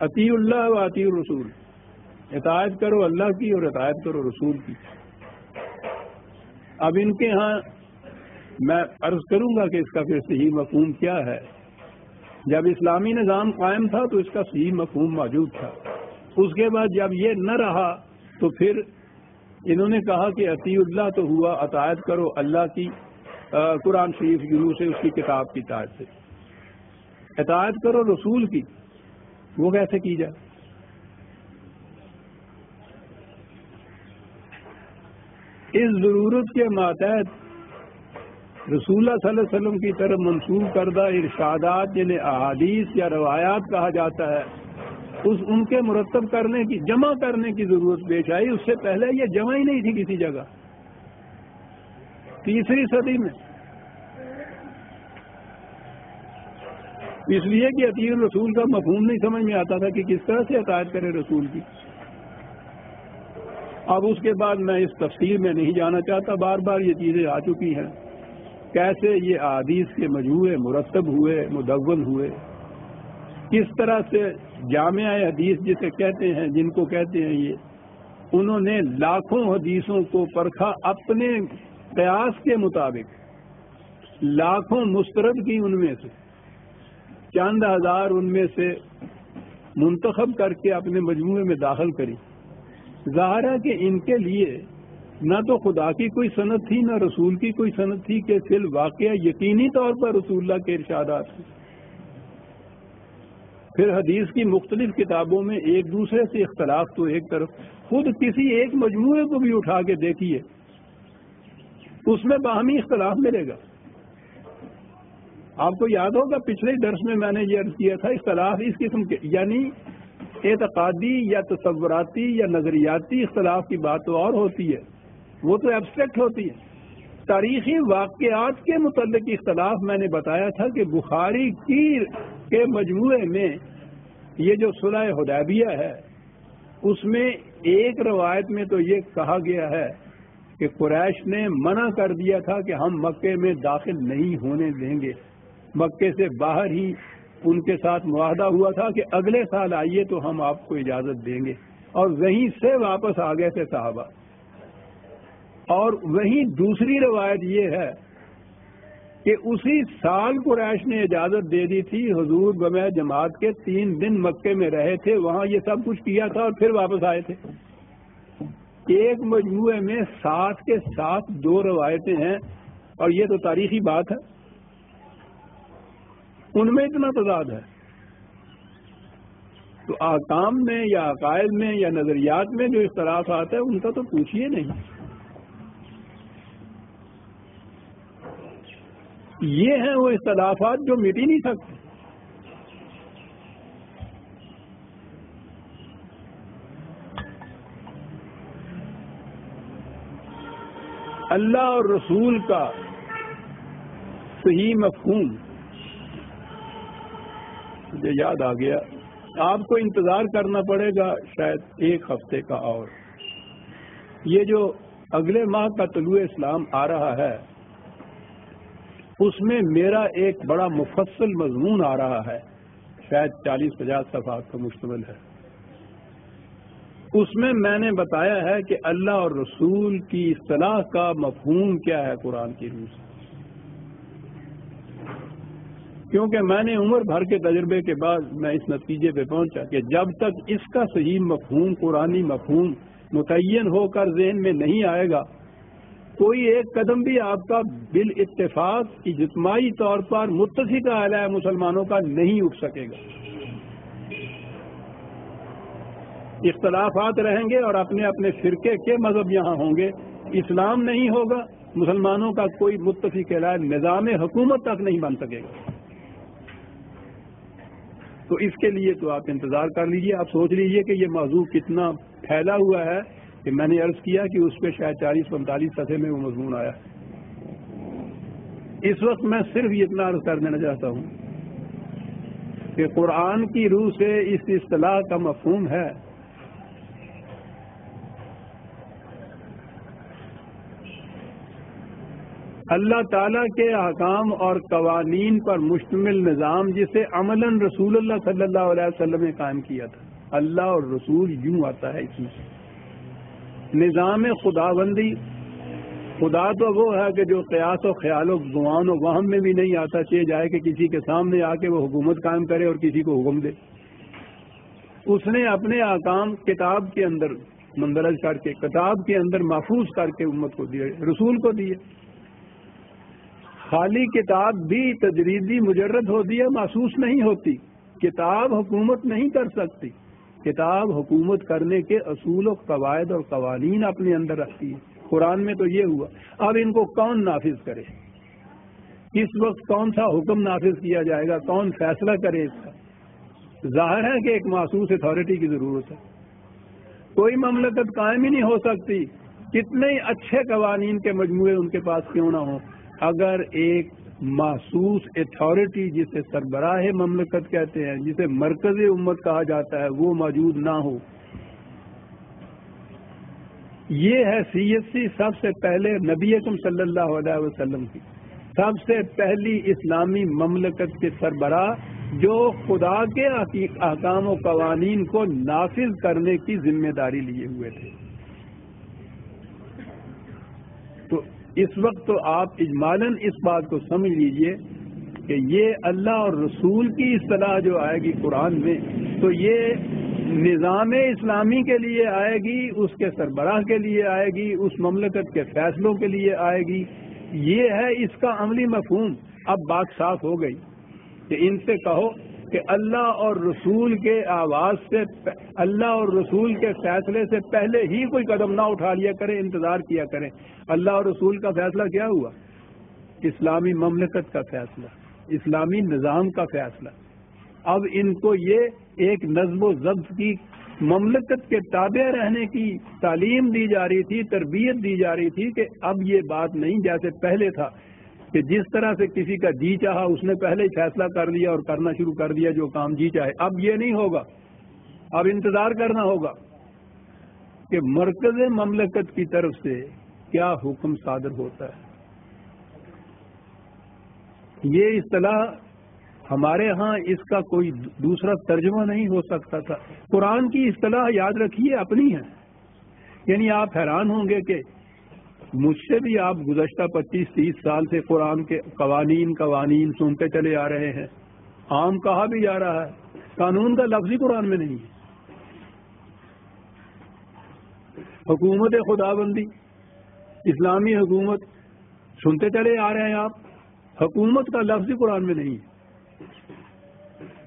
اطیع اللہ و اطیع الرسول، اطاعت کرو اللہ کی اور اطاعت کرو رسول کی۔ اب ان کے ہاں میں عرض کروں گا کہ اس کا پھر صحیح مفہوم کیا ہے۔ جب اسلامی نظام قائم تھا تو اس کا صحیح مفہوم موجود تھا، اس کے بعد جب یہ نہ رہا تو پھر انہوں نے کہا کہ اطیع اللہ تو ہوا اطاعت کرو اللہ کی قرآن شریف کی روح سے، اس کی کتاب کی اطاعت سے، اطاعت کرو رسول کی، وہ کیسے کی جائے؟ اس ضرورت کے ماتحت رسول اللہ صلی اللہ علیہ وسلم کی طرف منسوب کردہ ارشادات جنہیں احادیث یا روایات کہا جاتا ہے، ان کے مرتب کرنے کی، جمع کرنے کی ضرورت پیش آئی۔ اس سے پہلے یہ جمع ہی نہیں تھی کسی جگہ، تیسری صدی میں، اس لیے کہ اطیع الرسول کا مفہوم نہیں سمجھ میں آتا تھا کہ کس طرح سے اطاعت کرے رسول کی۔ اب اس کے بعد میں اس تفصیل میں نہیں جانا چاہتا، بار بار یہ چیزیں آ چکی ہیں، کیسے یہ احادیث کے مجموعے مرتب ہوئے، مدون ہوئے، کس طرح سے جامع حدیث جسے کہتے ہیں، جن کو کہتے ہیں یہ، انہوں نے لاکھوں حدیثوں کو پرکھا اپنے قیاس کے مطابق، لاکھوں مسترد کی، ان میں سے چند ہزار ان میں سے منتخب کر کے اپنے مجموعے میں داخل کری۔ ظاہر ہے کہ ان کے لیے نہ تو خدا کی کوئی سند تھی نہ رسول کی کوئی سند تھی کہ فی الواقعہ یقینی طور پر رسول اللہ کے ارشادات ہیں۔ پھر حدیث کی مختلف کتابوں میں ایک دوسرے سے اختلاف تو ایک طرف، خود کسی ایک مجموعے کو بھی اٹھا کے دیکھیے، اس میں باہمی اختلاف ملے گا۔ آپ کو یاد ہوگا پچھلے درس میں نے یہ عرض کیا تھا، اختلاف اس قسم کے یعنی اعتقادی یا تصوراتی یا نظریاتی اختلاف کی بات تو اور ہوتی ہے، وہ تو ایبسٹریکٹ ہوتی ہے۔ تاریخی واقعات کے متعلق اختلاف میں نے بتایا تھا کہ بخاری کے مجموعے میں یہ جو صلح حدیبیہ ہے، اس میں ایک روایت میں تو یہ کہا گیا ہے کہ قریش نے منع کر دیا تھا کہ ہم مکے میں داخل نہیں ہونے دیں گے، مکے سے باہر ہی ان کے ساتھ معاہدہ ہوا تھا کہ اگلے سال آئیے تو ہم آپ کو اجازت دیں گے، اور وہیں سے واپس آ گئے تھے صحابہ۔ اور وہیں دوسری روایت یہ ہے کہ اسی سال قریش نے اجازت دے دی تھی، حضور بمع جماعت کے 3 دن مکے میں رہے تھے، وہاں یہ سب کچھ کیا تھا اور پھر واپس آئے تھے۔ ایک مجموعے میں ساتھ کے ساتھ 2 روایتیں ہیں، اور یہ تو تاریخی بات ہے، ان میں اتنا تضاد ہے۔ تو احکام میں یا عقائد میں یا نظریات میں جو اختلافات ہے ان کا تو پوچھیے نہیں۔ یہ ہیں وہ اختلافات جو مٹ ہی نہیں سکتے۔ اللہ اور رسول کا صحیح مفہوم مجھے یاد آ گیا، آپ کو انتظار کرنا پڑے گا شاید 1 ہفتے کا، اور یہ جو اگلے ماہ کا طلوع اسلام آ رہا ہے اس میں میرا ایک بڑا مفصل مضمون آ رہا ہے، شاید 40-50 صفحات کا مشتمل ہے۔ اس میں نے بتایا ہے کہ اللہ اور رسول کی اصطلاح کا مفہوم کیا ہے قرآن کی روح سے، کیونکہ میں نے عمر بھر کے تجربے کے بعد میں اس نتیجے پہ پہنچا کہ جب تک اس کا صحیح مفہوم، قرآنی مفہوم متعین ہو کر ذہن میں نہیں آئے گا، کوئی ایک قدم بھی آپ کا بالاتفاق اجتماعی طور پر متفق علیہ مسلمانوں کا نہیں اٹھ سکے گا۔ اختلافات رہیں گے اور اپنے اپنے فرقے کے مذہب یہاں ہوں گے، اسلام نہیں ہوگا، مسلمانوں کا کوئی متفق علیہ نظام حکومت تک نہیں بن سکے گا۔ تو اس کے لیے تو آپ انتظار کر لیجئے۔ آپ سوچ لیجئے کہ یہ موضوع کتنا پھیلا ہوا ہے کہ میں نے عرض کیا کہ اس پہ شاید 40-45 صفحے میں وہ مضمون آیا۔ اس وقت میں صرف اتنا عرض کر دینا چاہتا ہوں کہ قرآن کی روح سے اس اصطلاح کا مفہوم ہے اللہ تعالیٰ کے احکام اور قوانین پر مشتمل نظام جسے عملاً رسول اللہ صلی اللہ علیہ وسلم نے قائم کیا تھا. اللہ اور رسول یوں آتا ہے اس میں نظام خداوندی. خدا تو وہ ہے کہ جو قیاس و خیال و گمان و وہم میں بھی نہیں آتا چاہے جائے کہ کسی کے سامنے آ کے وہ حکومت قائم کرے اور کسی کو حکم دے. اس نے اپنے احکام کتاب کے اندر مندرج کر کے کتاب کے اندر محفوظ کر کے امت کو دیے, رسول کو دیے. خالی کتاب بھی تجریدی مجرد ہوتی ہے, محسوس نہیں ہوتی. کتاب حکومت نہیں کر سکتی. کتاب حکومت کرنے کے اصول و قواعد اور قوانین اپنے اندر رکھتی ہے. قرآن میں تو یہ ہوا. اب ان کو کون نافذ کرے؟ کس وقت کون سا حکم نافذ کیا جائے گا؟ کون فیصلہ کرے اس کا؟ ظاہر ہے کہ ایک محسوس اتھارٹی کی ضرورت ہے. کوئی مملکت قائم ہی نہیں ہو سکتی کتنے ہی اچھے قوانین کے مجموعے ان کے پاس کیوں نہ ہوں, اگر ایک محسوس اتھارٹی جسے سربراہ مملکت کہتے ہیں, جسے مرکز امت کہا جاتا ہے, وہ موجود نہ ہو. یہ ہے حیثیت سب سے پہلے نبی اکرم صلی اللہ علیہ وسلم کی, سب سے پہلی اسلامی مملکت کے سربراہ جو خدا کے احکام و قوانین کو نافذ کرنے کی ذمہ داری لیے ہوئے تھے. تو اس وقت تو آپ اجمالاً اس بات کو سمجھ لیجئے کہ یہ اللہ اور رسول کی اصطلاح جو آئے گی قرآن میں, تو یہ نظام اسلامی کے لیے آئے گی, اس کے سربراہ کے لیے آئے گی, اس مملکت کے فیصلوں کے لیے آئے گی. یہ ہے اس کا عملی مفہوم. اب بات صاف ہو گئی کہ ان سے کہو کہ اللہ اور رسول کے آواز سے, اللہ اور رسول کے فیصلے سے پہلے ہی کوئی قدم نہ اٹھا لیا کریں, انتظار کیا کریں. اللہ اور رسول کا فیصلہ کیا ہوا؟ اسلامی مملکت کا فیصلہ, اسلامی نظام کا فیصلہ. اب ان کو یہ ایک نظم و ضبط کی مملکت کے تابع رہنے کی تعلیم دی جا رہی تھی, تربیت دی جا رہی تھی کہ اب یہ بات نہیں جیسے پہلے تھا کہ جس طرح سے کسی کا جی چاہا اس نے پہلے ہی فیصلہ کر لیا اور کرنا شروع کر دیا جو کام جی چاہے. اب یہ نہیں ہوگا, اب انتظار کرنا ہوگا کہ مرکز مملکت کی طرف سے کیا حکم صادر ہوتا ہے. یہ اصطلاح ہمارے ہاں اس کا کوئی دوسرا ترجمہ نہیں ہو سکتا تھا. قرآن کی اصطلاح یاد رکھیے اپنی ہے. یعنی آپ حیران ہوں گے کہ مجھ سے بھی آپ گزشتہ 25-30 سال سے قرآن کے قوانین سنتے چلے آ رہے ہیں. عام کہا بھی جا رہا ہے, قانون کا لفظ ہی قرآن میں نہیں ہے. حکومت خداوندی, اسلامی حکومت سنتے چلے آ رہے ہیں آپ, حکومت کا لفظ ہی قرآن میں نہیں ہے.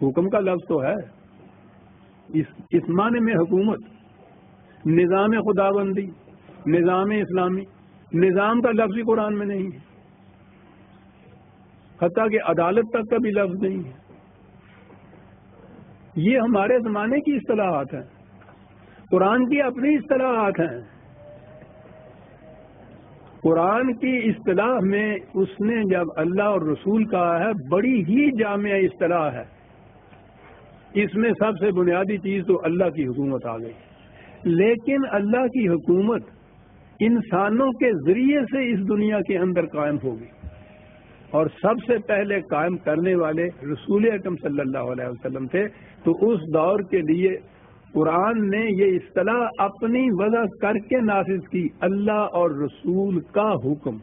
حکم کا لفظ تو ہے, اس معنی میں حکومت, نظام خداوندی, نظام اسلامی, نظام کا لفظ ہی قرآن میں نہیں ہے. حتیٰ کہ عدالت تک کا بھی لفظ نہیں ہے. یہ ہمارے زمانے کی اصطلاحات ہیں, قرآن کی اپنی اصطلاحات ہیں. قرآن کی اصطلاح میں اس نے جب اللہ اور رسول کہا ہے, بڑی ہی جامع اصطلاح ہے. اس میں سب سے بنیادی چیز تو اللہ کی حکومت آ گئی. لیکن اللہ کی حکومت انسانوں کے ذریعے سے اس دنیا کے اندر قائم ہوگی, اور سب سے پہلے قائم کرنے والے رسول اکرم صلی اللہ علیہ وسلم تھے. تو اس دور کے لیے قرآن نے یہ اصطلاح اپنی وضع کر کے نافذ کی, اللہ اور رسول کا حکم,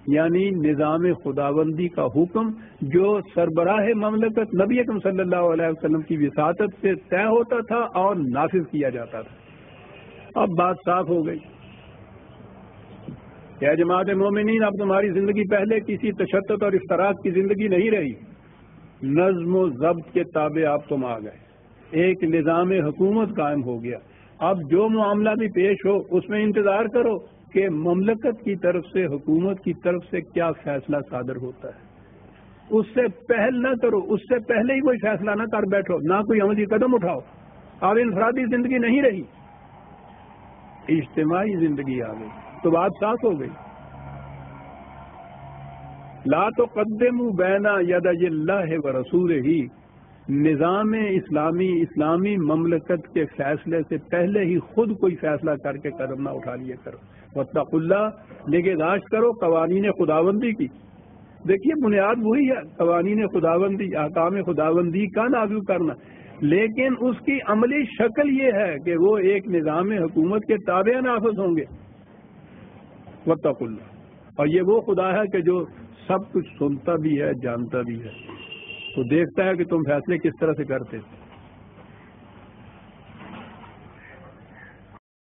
یعنی نظام خداوندی کا حکم جو سربراہ مملکت نبی اکرم صلی اللہ علیہ وسلم کی وساطت سے طے ہوتا تھا اور نافذ کیا جاتا تھا. اب بات صاف ہو گئی. کیا جماعت مومنین, اب تمہاری زندگی پہلے کسی تشدد اور افتراق کی زندگی نہیں رہی. نظم و ضبط کے تابع آپ تم آ گئے, ایک نظام حکومت قائم ہو گیا. اب جو معاملہ بھی پیش ہو اس میں انتظار کرو کہ مملکت کی طرف سے, حکومت کی طرف سے کیا فیصلہ صادر ہوتا ہے. اس سے پہل نہ کرو, اس سے پہلے ہی کوئی فیصلہ نہ کر بیٹھو, نہ کوئی عملی قدم اٹھاؤ. اب انفرادی زندگی نہیں رہی, اجتماعی زندگی آ گئی. تو بات صاف ہو گئی. لا تقدموا بین یدی اللہ و رسولہ, نظام اسلامی مملکت کے فیصلے سے پہلے ہی خود کوئی فیصلہ کر کے قدم نہ اٹھا لیا کرو. واتقوا اللہ، نگہداشت کرو قوانین خداوندی کی. دیکھیے بنیاد وہی ہے، قوانین خداوندی، احکام خداوندی کا نافذ کرنا، لیکن اس کی عملی شکل یہ ہے کہ وہ ایک نظام حکومت کے تابع نافذ ہوں گے. واتقوا اللہ، اور یہ وہ خدا ہے کہ جو سب کچھ سنتا بھی ہے، جانتا بھی ہے، تو دیکھتا ہے کہ تم فیصلے کس طرح سے کرتے.